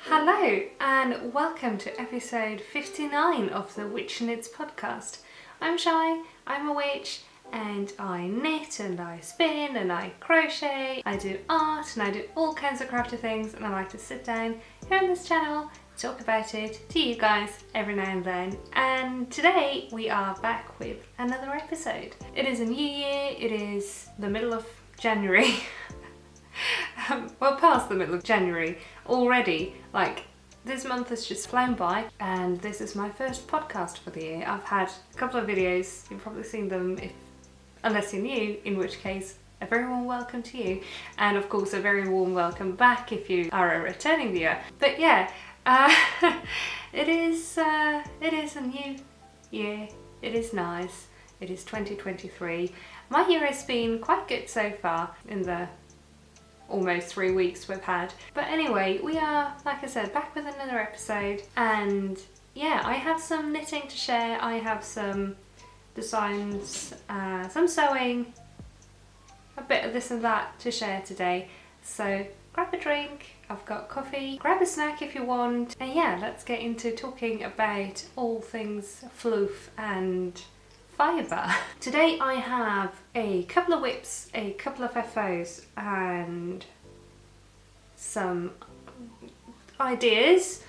Hello and welcome to episode 59 of the Witch Knits podcast. I'm Shaiyeh, I'm a witch, and I knit and I spin and I crochet, I do art and I do all kinds of crafty things, and I like to sit down here on this channel, talk about it to you guys every now and then. And today we are back with another episode. It is a new year, it is the middle of January. Well, past the middle of January already. Like, this month has just flown by, and this is my first podcast for the year. I've had a couple of videos, you've probably seen them unless you're new, in which case a very warm welcome to you, and of course a very warm welcome back if you are a returning viewer. But yeah, it is a new year, it is nice, it is 2023. My year has been quite good so far in the almost 3 weeks we've had. But anyway, we are, like I said, back with another episode, and yeah, I have some knitting to share, I have some designs, some sewing, a bit of this and that to share today. So grab a drink, I've got coffee, grab a snack if you want, and yeah, let's get into talking about all things fluff and fibre. Today I have a couple of whips, a couple of FOs, and some ideas.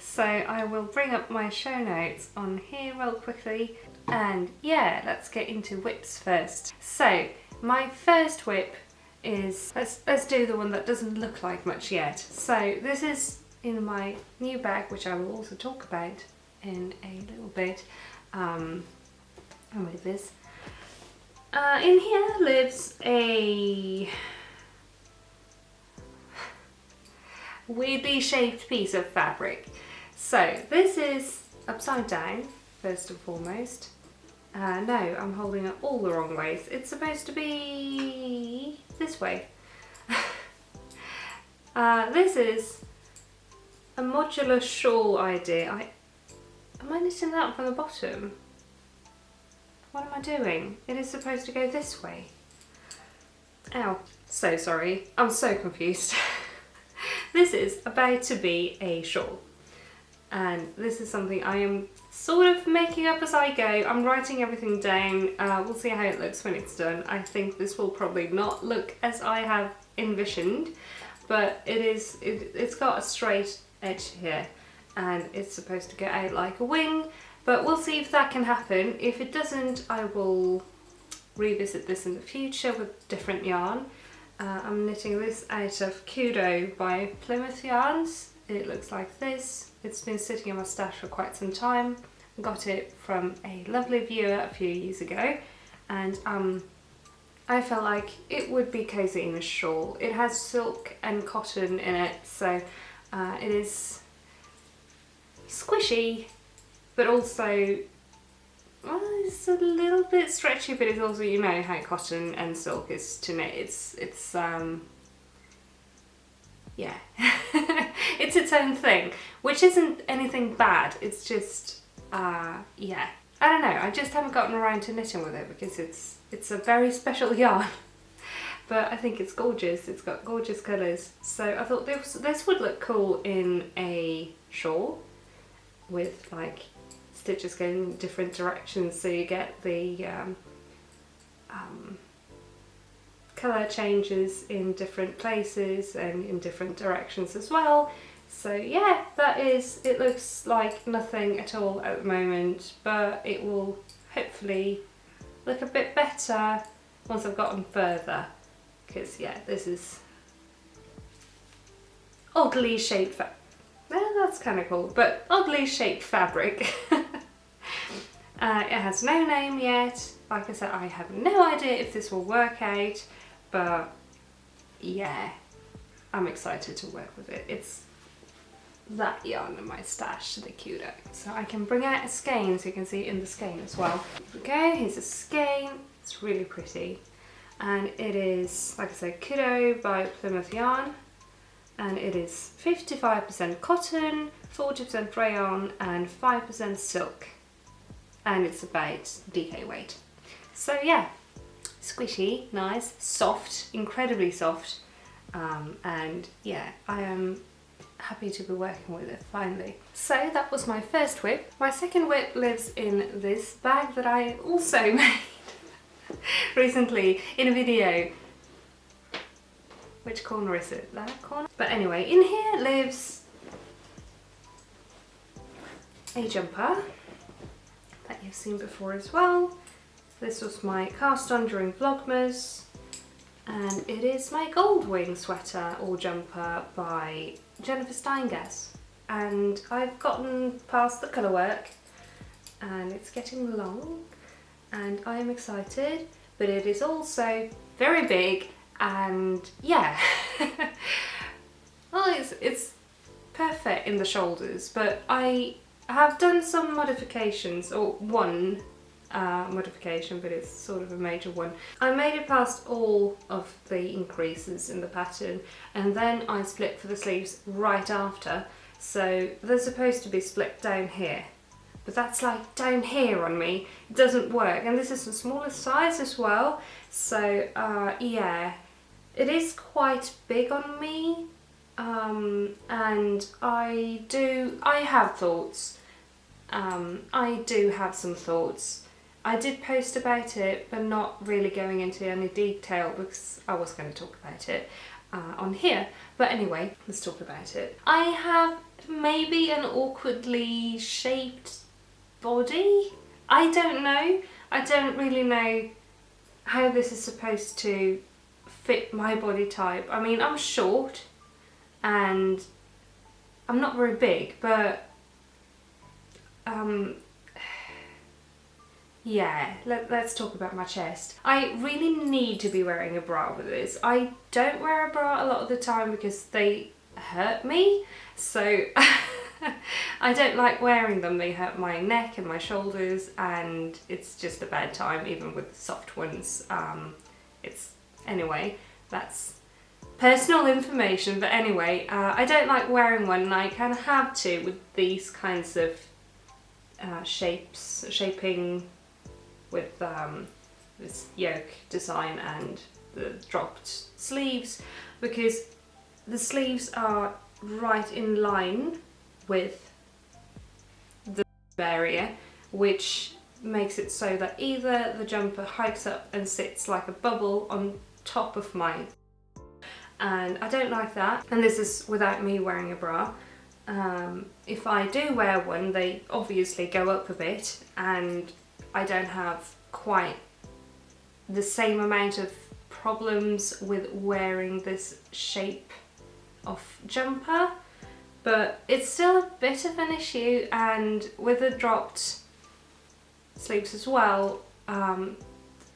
So I will bring up my show notes on here real quickly, and yeah, let's get into whips first. So my first whip is, let's do the one that doesn't look like much yet. So this is in my new bag, which I will also talk about in a little bit. With this. In here lives a weirdly shaped piece of fabric. So this is upside down, first and foremost. No, I'm holding it all the wrong ways. It's supposed to be this way. This is a modular shawl idea. Am I knitting that from the bottom? What am I doing? It is supposed to go this way. Ow. So sorry. I'm so confused. This is about to be a shawl. And this is something I am sort of making up as I go. I'm writing everything down. We'll see how it looks when it's done. I think this will probably not look as I have envisioned, but it's got a straight edge here, and it's supposed to get out like a wing, but we'll see if that can happen. If it doesn't, I will revisit this in the future with different yarn. I'm knitting this out of Kudo by Plymouth yarns. It looks like this. It's been sitting in my stash for quite some time. I got it from a lovely viewer a few years ago, and I felt like it would be cozy in a shawl. It has silk and cotton in it, so it is squishy, but also, well, it's a little bit stretchy, but it's also, you know how cotton and silk is to knit. It's yeah. It's its own thing, which isn't anything bad. It's just, yeah. I don't know, I just haven't gotten around to knitting with it because it's a very special yarn. But I think it's gorgeous. It's got gorgeous colours. So I thought this would look cool in a shawl, with like stitches going in different directions, so you get the colour changes in different places and in different directions as well. So yeah, it looks like nothing at all at the moment, but it will hopefully look a bit better once I've gotten further, because yeah, this is oddly shaped fabric. Well, that's kind of cool, but oddly shaped fabric. It has no name yet. Like I said, I have no idea if this will work out, but yeah, I'm excited to work with it. It's that yarn in my stash, the Kudo. So I can bring out a skein so you can see it in the skein as well. Here we go, here's a skein. It's really pretty. And it is, like I said, Kudo by Plymouth yarn. And it is 55% cotton, 40% rayon, and 5% silk. And it's about DK weight. So yeah, squishy, nice, soft, incredibly soft. And yeah, I am happy to be working with it finally. So that was my first whip. My second whip lives in this bag that I also made recently in a video. Which corner is it? That corner? But anyway, in here lives a jumper that you've seen before as well. This was my cast on during Vlogmas, and it is my Goldwing sweater or jumper by Jennifer Steingass, and I've gotten past the colour work and it's getting long and I am excited, but it is also very big and yeah. Well, it's perfect in the shoulders, but I have done some modifications, or one modification, but it's sort of a major one. I made it past all of the increases in the pattern, and then I split for the sleeves right after, so they're supposed to be split down here, but that's like down here on me. It doesn't work, and this is the smallest size as well, so yeah, it is quite big on me, and I have thoughts. I do have some thoughts. I did post about it, but not really going into any detail because I was going to talk about it on here. But anyway, let's talk about it. I have maybe an awkwardly shaped body. I don't know. I don't really know how this is supposed to fit my body type. I mean, I'm short and I'm not very big, but yeah, let's talk about my chest. I really need to be wearing a bra with this. I don't wear a bra a lot of the time because they hurt me, so I don't like wearing them. They hurt my neck and my shoulders, and it's just a bad time, even with soft ones. Anyway, that's personal information, but anyway, I don't like wearing one, and I kind of have to with these kinds of shaping with this yoke design and the dropped sleeves, because the sleeves are right in line with the area, which makes it so that either the jumper hikes up and sits like a bubble on top of mine, and I don't like that, and this is without me wearing a bra. If I do wear one, they obviously go up a bit, and I don't have quite the same amount of problems with wearing this shape of jumper, but it's still a bit of an issue. And with the dropped sleeves as well,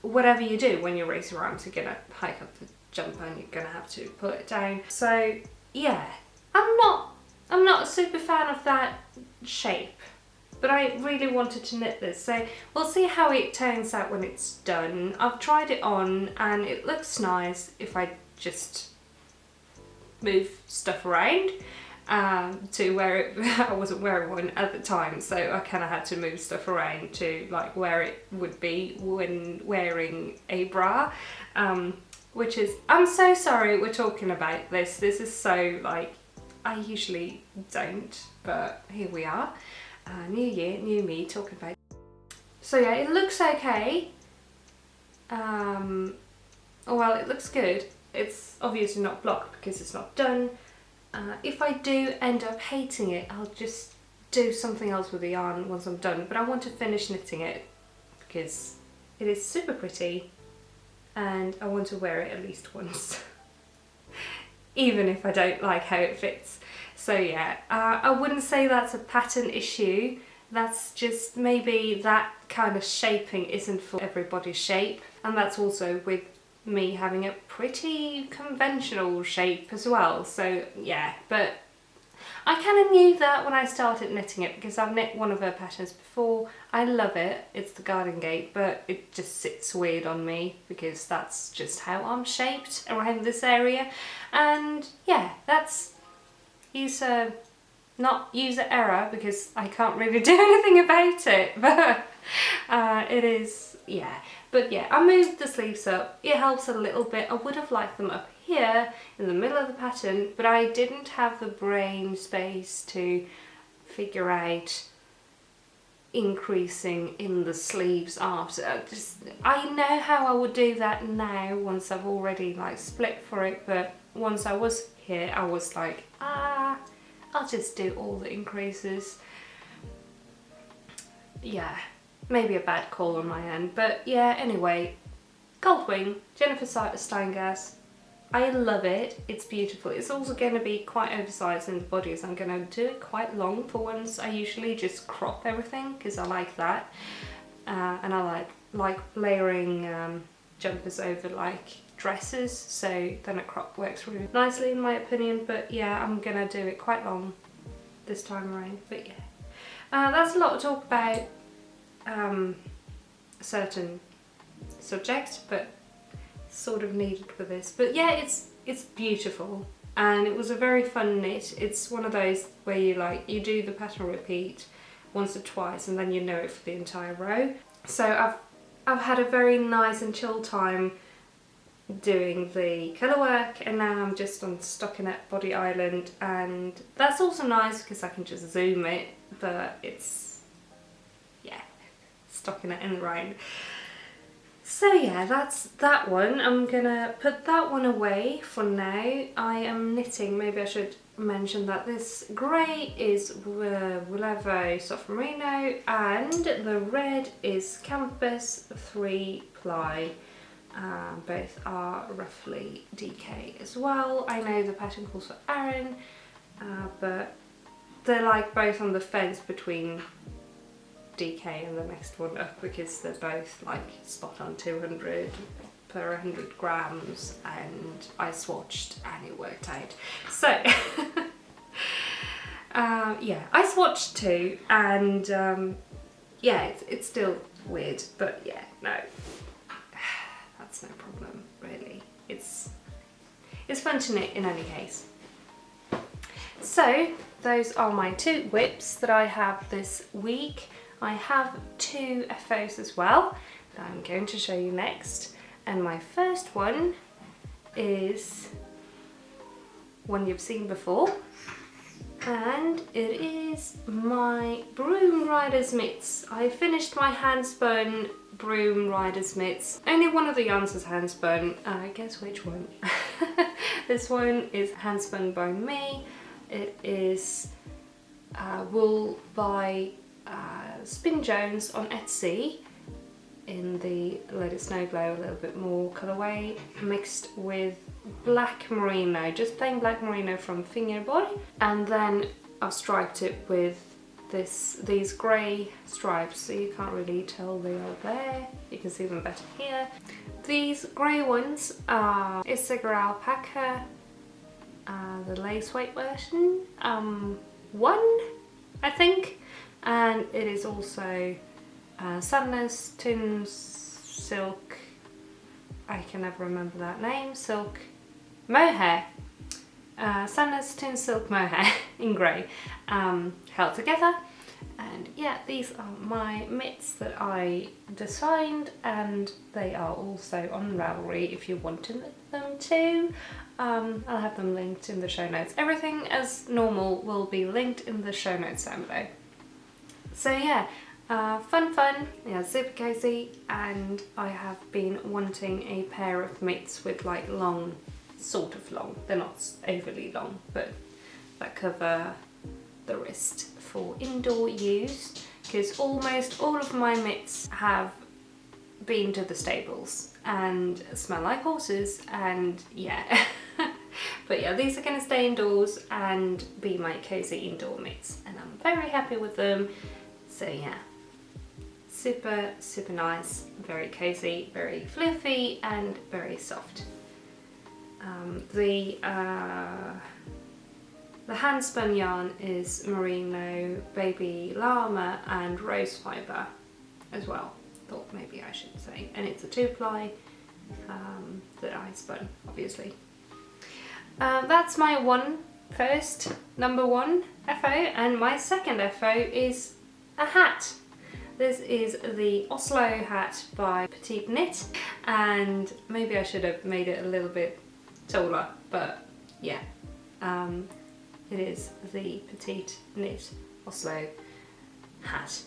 whatever you do when you raise your arms, you're gonna hike up the jumper and you're gonna have to pull it down. So yeah, I'm not a super fan of that shape, but I really wanted to knit this, so we'll see how it turns out when it's done. I've tried it on and it looks nice if I just move stuff around to wear it. I wasn't wearing one at the time, so I kind of had to move stuff around to like where it would be when wearing a bra, which is, I'm so sorry we're talking about this. This is so like, I usually don't, but here we are. New year, new me, talking about. So yeah, it looks okay. Well, it looks good. It's obviously not blocked because it's not done. If I do end up hating it, I'll just do something else with the yarn once I'm done, but I want to finish knitting it because it is super pretty and I want to wear it at least once. Even if I don't like how it fits. So yeah, I wouldn't say that's a pattern issue. That's just maybe that kind of shaping isn't for everybody's shape. And that's also with me having a pretty conventional shape as well. So yeah, but I kind of knew that when I started knitting it because I've knit one of her patterns before. I love it. It's the Garden Gate, but it just sits weird on me because that's just how I'm shaped around this area. And yeah, he's not user error because I can't really do anything about it, but it is, yeah. But yeah, I moved the sleeves up. It helps a little bit. I would have liked them up here in the middle of the pattern, but I didn't have the brain space to figure out increasing in the sleeves after. I know how I would do that now once I've already like split for it, but once I was here I was like, I'll just do all the increases. Yeah, maybe a bad call on my end, but yeah, anyway, Goldwing, Jennifer Steingass. I love it, it's beautiful. It's also going to be quite oversized in the body, so I'm going to do it quite long for once. I usually just crop everything because I like that, and I like layering jumpers over like dresses, so then a crop works really nicely in my opinion. But yeah, I'm going to do it quite long this time around. But yeah, that's a lot to talk about certain subjects, but sort of needed for this. But yeah, it's beautiful and it was a very fun knit. It's one of those where you do the pattern repeat once or twice and then you know it for the entire row. So I've had a very nice and chill time doing the colour work, and now I'm just on Stockinette Body Island, and that's also nice because I can just zoom it, but it's, yeah, Stockinette in the round. So yeah, that's that one. I'm gonna put that one away for now. I am knitting, maybe I should mention that this grey is Woolevo Soft Merino and the red is Kampes 3-ply. Both are roughly DK as well. I know the pattern calls for Aaron, but they're like both on the fence between DK and the next one up because they're both like spot on 200 per 100 grams, and I swatched and it worked out. So yeah, I swatched too, and yeah, it's still weird, but yeah, no, that's no problem really. It's fun to knit in any case. So those are my 2 whips that I have this week. I have 2 FOs as well that I'm going to show you next, and my first one is one you've seen before, and it is my Broom Rider's Mitts. I finished my handspun Broom Rider's Mitts. Only one of the yarns is handspun. Guess which one? This one is handspun by me. It is wool by SpinJones on Etsy in the Let It Snow Glow, a little bit more colourway, mixed with black merino, just plain black merino from Fingerborg, and then I've striped it with these grey stripes, so you can't really tell they are there. You can see them better here. These grey ones are Isager Alpaca, the lace weight version, 1 I think, and it is also Sandnes Tynn Silk, I can never remember that name, Silk Mohair. Sandnes Tynn Silk Mohair in grey, held together. And yeah, these are my mitts that I designed, and they are also on Ravelry if you want to knit them too. I'll have them linked in the show notes. Everything as normal will be linked in the show notes down below. So yeah, fun, yeah, super cozy, and I have been wanting a pair of mitts with like long, sort of long, they're not overly long, but that cover the wrist for indoor use, because almost all of my mitts have been to the stables and smell like horses, and yeah. But yeah, these are going to stay indoors and be my cozy indoor mitts, and I'm very happy with them. So yeah, super, super nice, very cozy, very fluffy and very soft. The handspun yarn is merino, baby llama and rose fibre as well, thought maybe I should say, and it's a 2-ply that I spun, obviously. That's my one first #1 FO, and my second FO is a hat. This is the Oslo Hat by PetiteKnit, and maybe I should have made it a little bit taller, but yeah, it is the PetiteKnit Oslo Hat.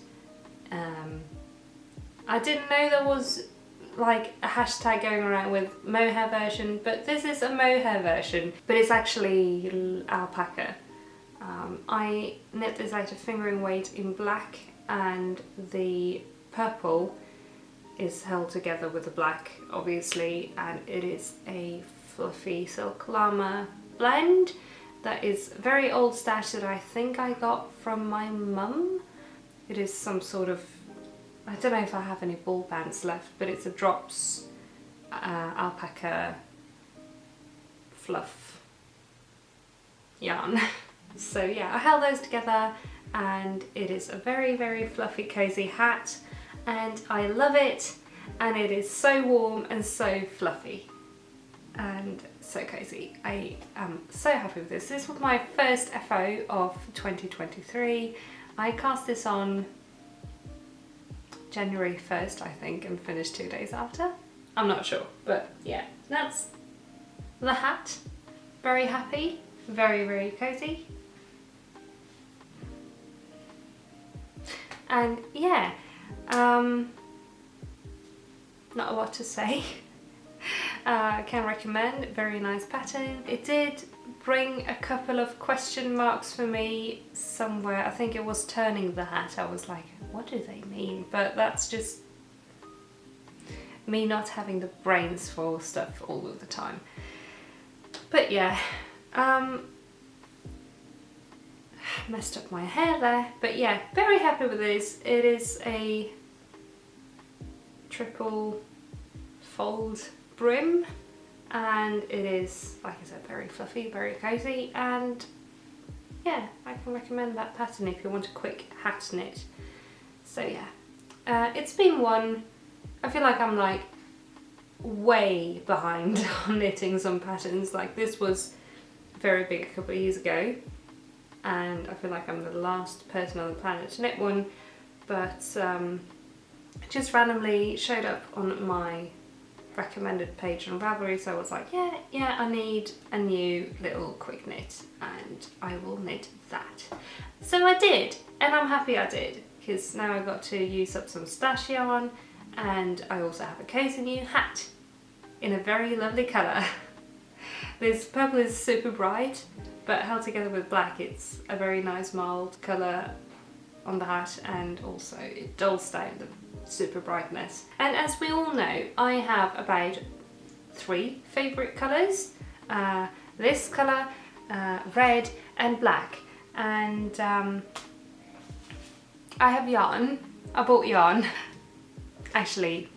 I didn't know there was like a hashtag going around with mohair version, but this is a mohair version, but it's actually alpaca. I knit this out of fingering weight in black, and the purple is held together with the black, obviously, and it is a fluffy silk llama blend that is very old stash that I think I got from my mum. It is some sort of, I don't know if I have any ball pants left, but it's a Drops Alpaca fluff yarn. So yeah, I held those together, and it is a very, very fluffy, cozy hat, and I love it, and it is so warm and so fluffy and so cozy. I am so happy with this. This was my first FO of 2023. I cast this on January 1st, I think, and finished 2 days after. I'm not sure, but yeah, that's the hat. Very happy, very, very cozy. And yeah, not a lot to say. I can recommend, very nice pattern. It did bring a couple of question marks for me somewhere. I think it was turning the hat. I was like, what do they mean? But that's just me not having the brains for stuff all of the time. But yeah, messed up my hair there. But yeah, very happy with this. It is a triple fold brim, and it is, like I said, very fluffy, very cozy, and yeah, I can recommend that pattern if you want a quick hat knit. So yeah, it's been one. I feel like I'm like way behind on knitting some patterns. Like this was very big a couple of years ago, and I feel like I'm the last person on the planet to knit one, but it just randomly showed up on my recommended page on Ravelry, so I was like, yeah, I need a new little quick knit, and I will knit that. So I did, and I'm happy I did, because now I got to use up some stash yarn, and I also have a cozy new hat in a very lovely colour. This purple is super bright, but held together with black, it's a very nice mild colour on the hat, and also it dulls down the super brightness. And as we all know, I have about 3 favourite colours. This colour, red and black, and I have yarn. I bought yarn, actually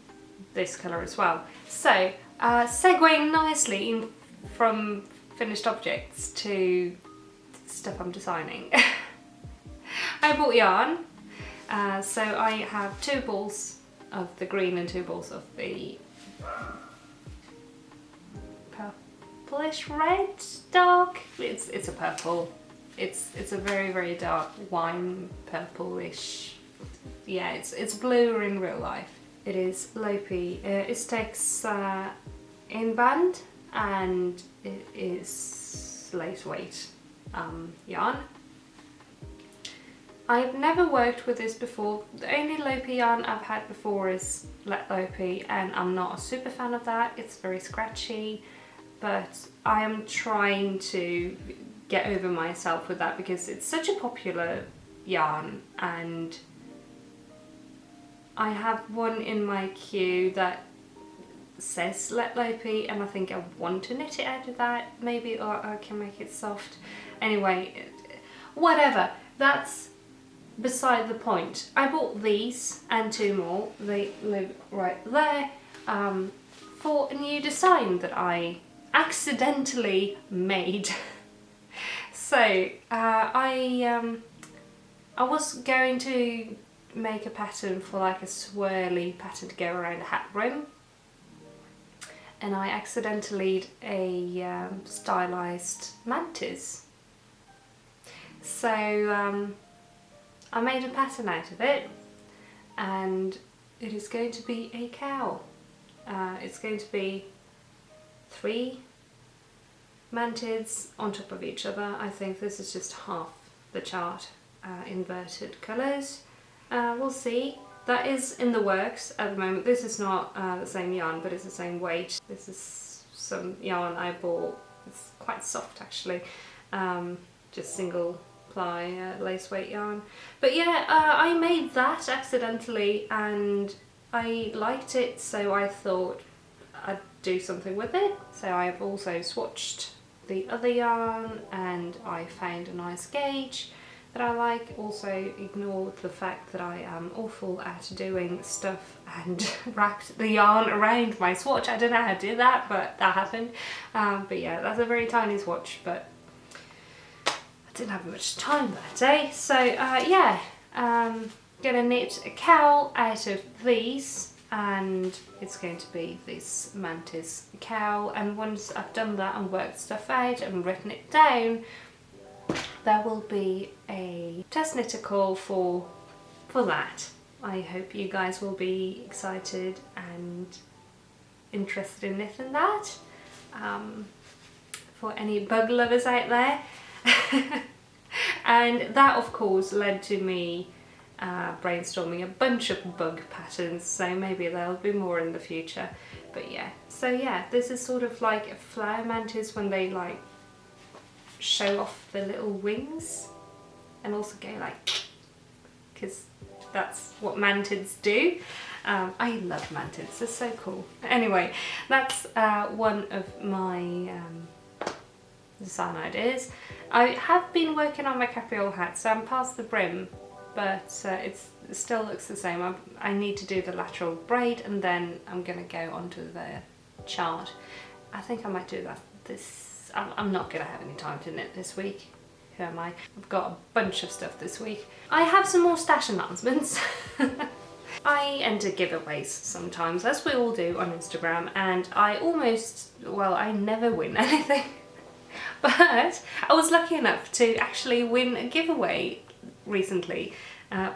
this colour as well. So segueing nicely in from finished objects to stuff I'm designing. I bought yarn. So I have 2 balls of the green and 2 balls of the purplish red dark. It's a purple. It's a very, very dark wine purplish. Yeah, it's bluer in real life. It is Lopi. It takes in band, and it is lightweight yarn. I've never worked with this before. The only Lopi yarn I've had before is Let Lopi, and I'm not a super fan of that. It's very scratchy, but I am trying to get over myself with that because it's such a popular yarn, and I have one in my queue that says Let Lopi, and I think I want to knit it out of that maybe, or I can make it soft. Anyway, whatever, that's beside the point. I bought these and 2 more, they live right there, for a new design that I accidentally made. So I was going to make a pattern for like a swirly pattern to go around a hat rim, and I accidentally a stylized mantis So I made a pattern out of it, and it is going to be a cowl. It's going to be 3 mantids on top of each other. I think this is just half the chart, inverted colours. We'll see. That is in the works at the moment. This is not the same yarn, but it's the same weight. This is some yarn I bought. It's quite soft actually, just single ply lace weight yarn. But yeah, I made that accidentally and I liked it, so I thought I'd do something with it. So I've also swatched the other yarn and I found a nice gauge that I like. Also ignored the fact that I am awful at doing stuff and wrapped the yarn around my swatch. I don't know how to do that, but that happened. But yeah, that's a very tiny swatch, but I didn't have much time that day. So yeah, gonna knit a cowl out of these, and it's going to be this mantis cowl. And once I've done that and worked stuff out and written it down, there will be a test knitter call for that. I hope you guys will be excited and interested in knitting that. For any bug lovers out there. And that of course led to me brainstorming a bunch of bug patterns, so maybe there'll be more in the future. But yeah, so yeah, this is sort of like a flower mantis when they like show off the little wings and also go like, because that's what mantids do. I love mantids, they're so cool. Anyway, that's one of my design ideas. I have been working on my capriole hat, so I'm past the brim, but it still looks the same. I need to do the lateral braid and then I'm going to go onto the chart. I think I might do that this. I'm not going to have any time to knit this week. Who am I? I've got a bunch of stuff this week. I have some more stash announcements. I enter giveaways sometimes, as we all do on Instagram, and I almost, well, I never win anything. But I was lucky enough to actually win a giveaway recently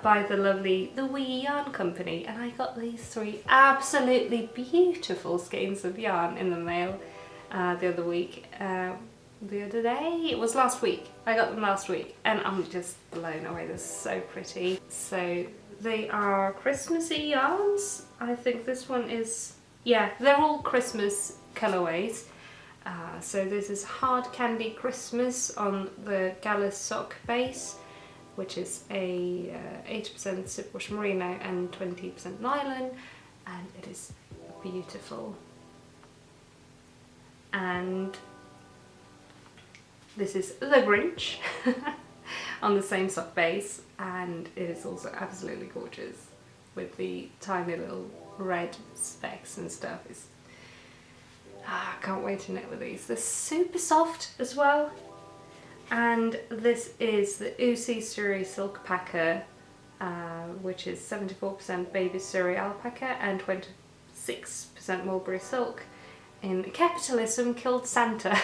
by the lovely The Wee Yarn Company, and I got these 3 absolutely beautiful skeins of yarn in the mail the other week. The other day? It was last week. I got them last week and I'm just blown away. They're so pretty. So they are Christmassy yarns. I think this one is, yeah, they're all Christmas colourways. So this is Hard Candy Christmas on the Gala sock base, which is a 80% superwash merino and 20% nylon, and it is beautiful. And this is The Grinch on the same sock base, and it is also absolutely gorgeous with the tiny little red specks and stuff. I can't wait to knit with these. They're super soft as well. And this is the Isager Alpaca, which is 74% baby Isager alpaca and 26% mulberry silk in Capitalism Killed Santa.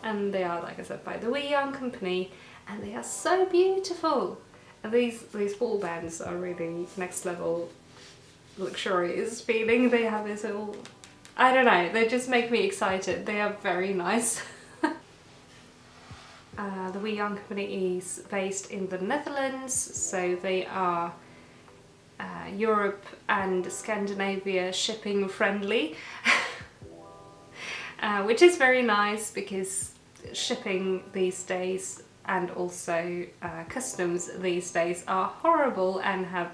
And they are, like I said, by the Wee Yarn Company, and they are so beautiful. And these ball bands are really next level luxurious feeling. They have this all, I don't know, they just make me excited. They are very nice. The Wee Yarn Company is based in the Netherlands, so they are Europe and Scandinavia shipping friendly. Which is very nice because shipping these days and also customs these days are horrible and have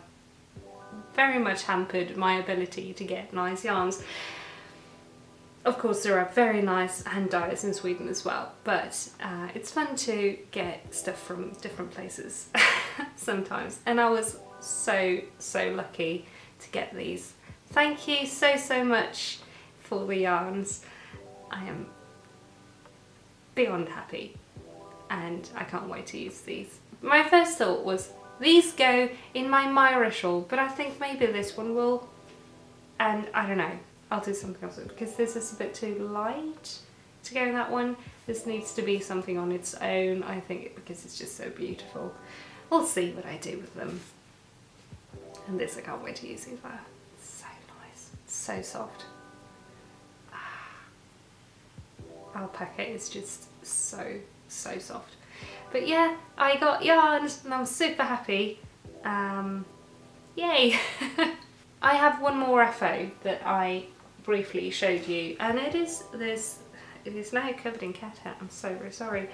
very much hampered my ability to get nice yarns. Of course there are very nice hand dyers in Sweden as well, but it's fun to get stuff from different places sometimes, and I was so lucky to get these. Thank you so much for the yarns. I am beyond happy and I can't wait to use these. My first thought was these go in my Myra shawl, but I think maybe this one will, and I don't know, I'll do something else because this is a bit too light to go in that one. This needs to be something on its own, I think, because it's just so beautiful. We'll see what I do with them. And this I can't wait to use either. It's so nice, it's so soft. Alpaca is just so soft. But yeah, I got yarns and I'm super happy. Yay! I have one more FO that I briefly showed you, and it is now covered in cat hair. I'm so very sorry.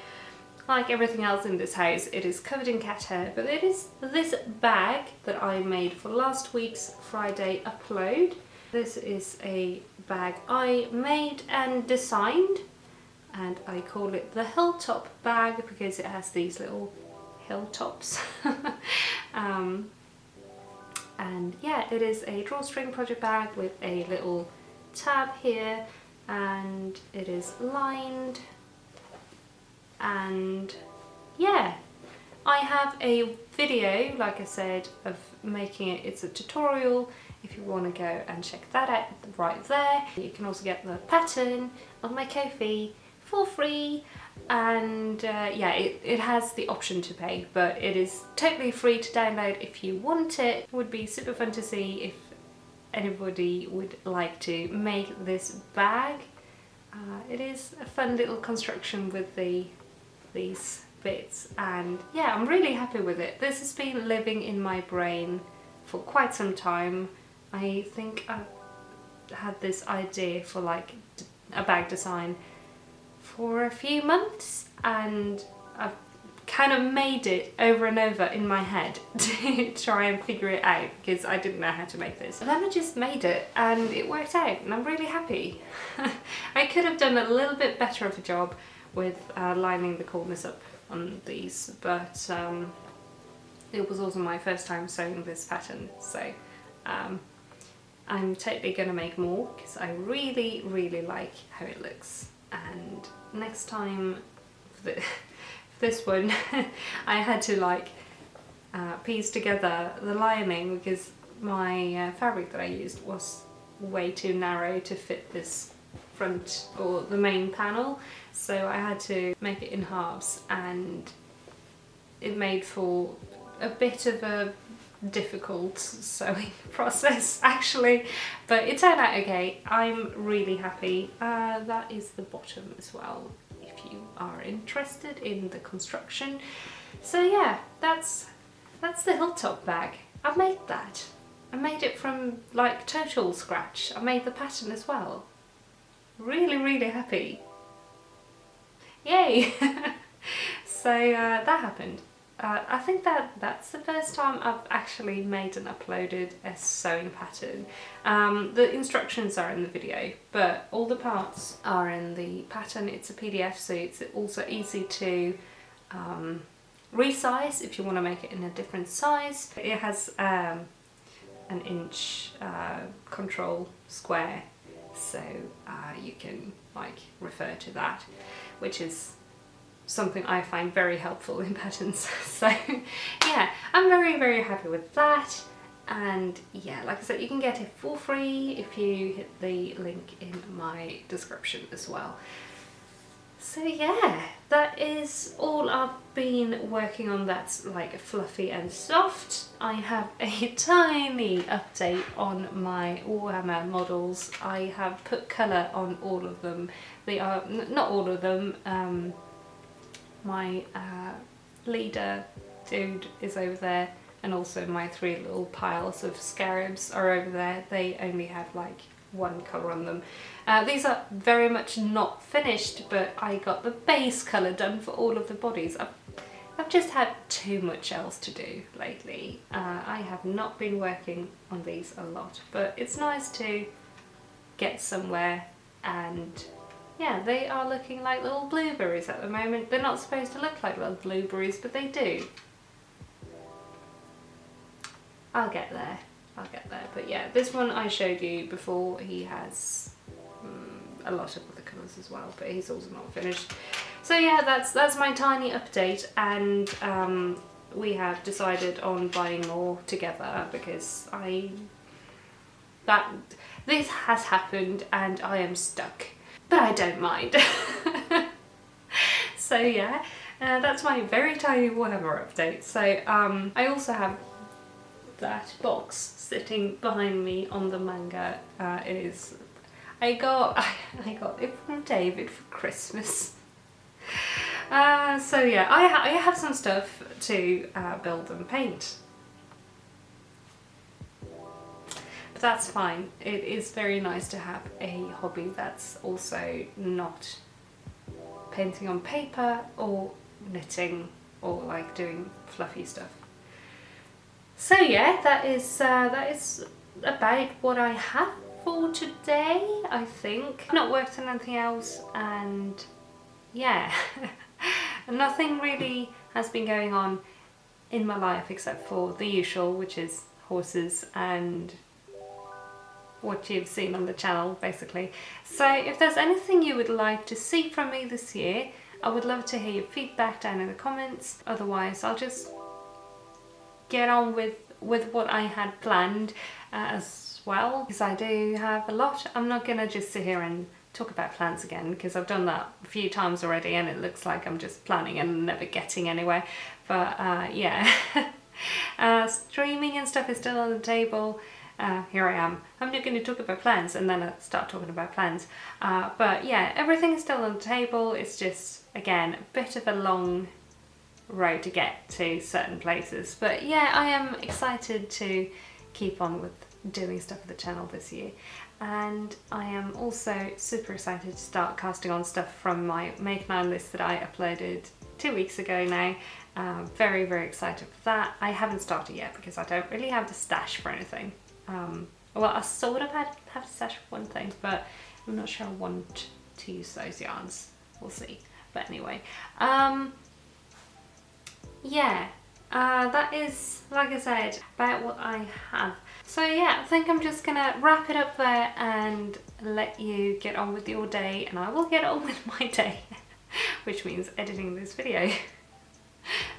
Like everything else in this house, it is covered in cat hair, but it is this bag that I made for last week's Friday upload. This is a bag I made and designed, and I call it the Hilltop Bag because it has these little hilltops. And yeah, it is a drawstring project bag with a little tab here, and it is lined, and yeah, I have a video, like I said, of making it. It's a tutorial if you want to go and check that out right there. You can also get the pattern on my Ko-fi for free, and yeah, it has the option to pay, but it is totally free to download if you want it. It would be super fun to see if anybody would like to make this bag. It is a fun little construction with these bits, and yeah, I'm really happy with it. This has been living in my brain for quite some time. I think I've had this idea for like a bag design for a few months, and I've kind of made it over and over in my head to try and figure it out because I didn't know how to make this. And then I just made it and it worked out, and I'm really happy. I could have done a little bit better of a job with lining the corners up on these, but it was also my first time sewing this pattern, so I'm totally gonna make more because I really like how it looks. And next time for this one I had to like piece together the lining because my fabric that I used was way too narrow to fit this front or the main panel, so I had to make it in halves, and it made for a bit of a difficult sewing process actually, but it turned out okay. I'm really happy. That is the bottom as well if you are interested in the construction. So yeah, that's the Hilltop bag. I made that. I made it from like total scratch. I made the pattern as well. Really happy. Yay! So that happened. I think that's the first time I've actually made and uploaded a sewing pattern. The instructions are in the video, but all the parts are in the pattern. It's a PDF, so it's also easy to resize if you want to make it in a different size. It has an inch control square, so you can like refer to that, which is something I find very helpful in patterns. So yeah, I'm very happy with that. And yeah, like I said, you can get it for free if you hit the link in my description as well. So yeah, that is all I've been working on that's like fluffy and soft. I have a tiny update on my Warhammer models. I have put colour on all of them. They are, not all of them, my leader dude is over there, and also my 3 little piles of scarabs are over there. They only have like one colour on them. These are very much not finished, but I got the base colour done for all of the bodies. I've just had too much else to do lately. I have not been working on these a lot, but it's nice to get somewhere. And yeah, they are looking like little blueberries at the moment. They're not supposed to look like little blueberries, but they do. I'll get there. But yeah, this one I showed you before. He has a lot of other colours as well, but he's also not finished. So yeah, that's my tiny update, and we have decided on buying more together because this has happened and I am stuck. but I don't mind. So yeah, that's my very tiny Warhammer update. So I also have that box sitting behind me on the manga. I got it from David for Christmas. So yeah, I have some stuff to build and paint. But that's fine. It is very nice to have a hobby that's also not painting on paper or knitting or like doing fluffy stuff. So yeah, that is about what I have for today, I think. I've not worked on anything else, and yeah, nothing really has been going on in my life except for the usual, which is horses and what you've seen on the channel basically. So if there's anything you would like to see from me this year, I would love to hear your feedback down in the comments. Otherwise I'll just get on with what I had planned as well, because I do have a lot. I'm not gonna just sit here and talk about plans again, because I've done that a few times already and it looks like I'm just planning and never getting anywhere. But yeah, streaming and stuff is still on the table. Here I am. I'm not going to talk about plans and then I start talking about plans. But yeah, everything is still on the table. It's just, again, a bit of a long road to get to certain places. But yeah, I am excited to keep on with doing stuff for the channel this year. And I am also super excited to start casting on stuff from my Make 9 list that I uploaded 2 weeks ago now. Very, very excited for that. I haven't started yet because I don't really have the stash for anything. Well, I sort of have a stash for one thing, but I'm not sure I want to use those yarns. We'll see. But anyway, yeah, that is, like I said, about what I have. So yeah, I think I'm just gonna wrap it up there and let you get on with your day, and I will get on with my day, which means editing this video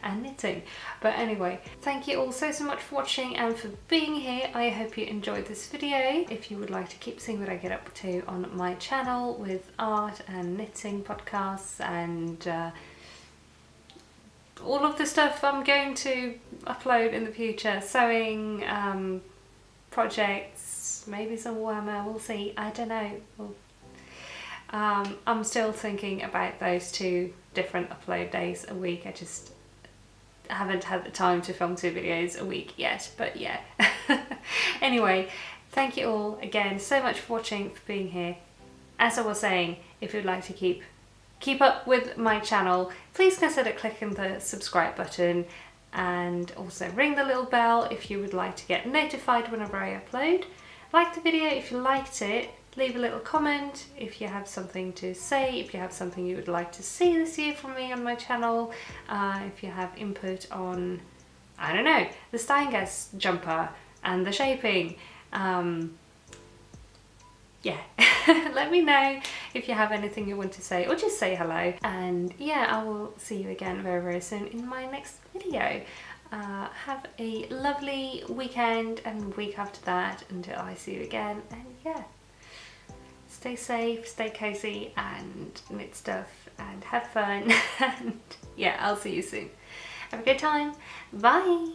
and knitting. But anyway, thank you all so much for watching and for being here. I hope you enjoyed this video. If you would like to keep seeing what I get up to on my channel with art and knitting podcasts and all of the stuff I'm going to upload in the future, sewing, projects, maybe some Warhammer, we'll see, I don't know. I'm still thinking about those 2 different upload days a week. I just haven't had the time to film 2 videos a week yet, but yeah. Anyway, thank you all again so much for watching, for being here. As I was saying, if you'd like to keep up with my channel, please consider clicking the subscribe button and also ring the little bell if you would like to get notified whenever I upload. Like the video if you liked it. Leave a little comment if you have something to say, if you have something you would like to see this year from me on my channel, if you have input on, I don't know, the Steingass jumper and the shaping. Yeah, let me know if you have anything you want to say, or just say hello. And yeah, I will see you again very, very soon in my next video. Have a lovely weekend and week after that until I see you again, and yeah. Stay safe, stay cozy and knit stuff and have fun. And yeah, I'll see you soon. Have a good time. Bye.